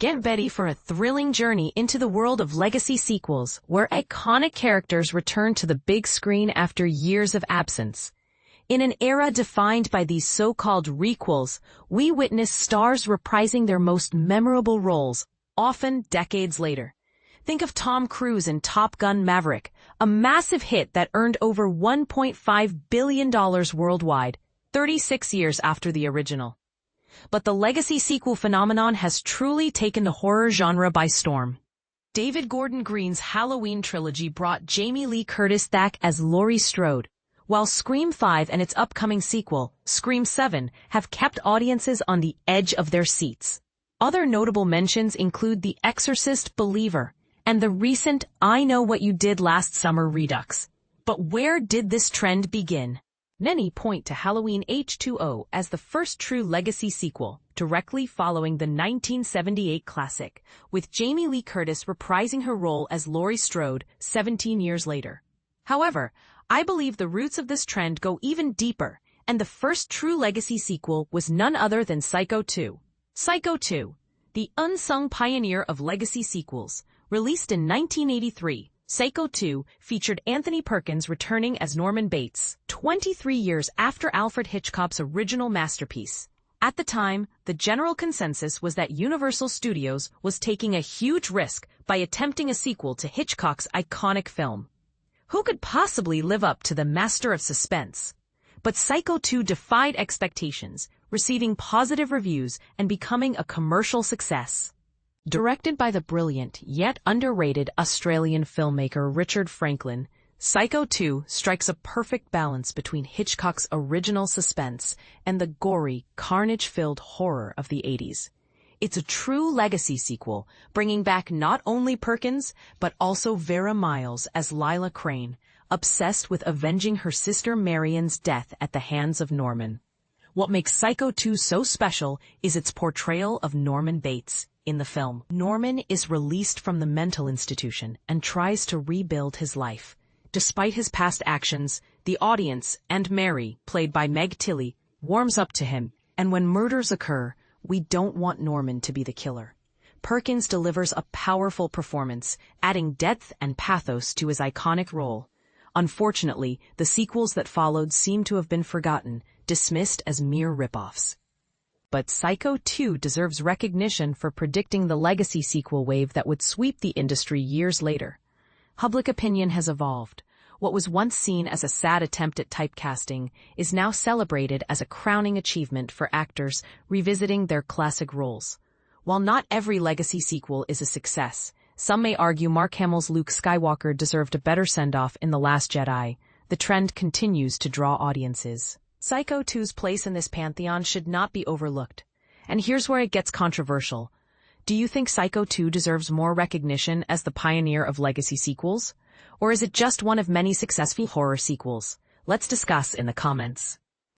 Get ready for a thrilling journey into the world of legacy sequels, where iconic characters return to the big screen after years of absence. In an era defined by these so-called requels, we witness stars reprising their most memorable roles, often decades later. Think of Tom Cruise in Top Gun: Maverick, a massive hit that earned over $1.5 billion worldwide, 36 years after the original. But the legacy sequel phenomenon has truly taken the horror genre by storm. David Gordon Green's Halloween trilogy brought Jamie Lee Curtis back as Laurie Strode, while Scream 5 and its upcoming sequel, Scream 7, have kept audiences on the edge of their seats. Other notable mentions include The Exorcist: Believer and the recent I Know What You Did Last Summer redux. But where did this trend begin? Many point to Halloween H20 as the first true legacy sequel, directly following the 1978 classic, with Jamie Lee Curtis reprising her role as Laurie Strode 17 years later. However, I believe the roots of this trend go even deeper, and the first true legacy sequel was none other than Psycho 2. Psycho 2, the unsung pioneer of legacy sequels, released in 1983, Psycho 2 featured Anthony Perkins returning as Norman Bates, 23 years after Alfred Hitchcock's original masterpiece. At the time, the general consensus was that Universal Studios was taking a huge risk by attempting a sequel to Hitchcock's iconic film. Who could possibly live up to the master of suspense? But Psycho 2 defied expectations, receiving positive reviews and becoming a commercial success. Directed by the brilliant yet underrated Australian filmmaker Richard Franklin, Psycho 2 strikes a perfect balance between Hitchcock's original suspense and the gory, carnage-filled horror of the 80s. It's a true legacy sequel, bringing back not only Perkins, but also Vera Miles as Lila Crane, obsessed with avenging her sister Marion's death at the hands of Norman. What makes Psycho 2 so special is its portrayal of Norman Bates. In the film, Norman is released from the mental institution and tries to rebuild his life. Despite his past actions, the audience, and Mary, played by Meg Tilly, warms up to him, and when murders occur, we don't want Norman to be the killer. Perkins delivers a powerful performance, adding depth and pathos to his iconic role. Unfortunately, the sequels that followed seem to have been forgotten, dismissed as mere rip-offs. But Psycho 2 deserves recognition for predicting the legacy sequel wave that would sweep the industry years later. Public opinion has evolved. What was once seen as a sad attempt at typecasting is now celebrated as a crowning achievement for actors revisiting their classic roles. While not every legacy sequel is a success, some may argue Mark Hamill's Luke Skywalker deserved a better send-off in The Last Jedi. The trend continues to draw audiences. Psycho 2's place in this pantheon should not be overlooked. And here's where it gets controversial. Do you think Psycho 2 deserves more recognition as the pioneer of legacy sequels? Or is it just one of many successful horror sequels? Let's discuss in the comments.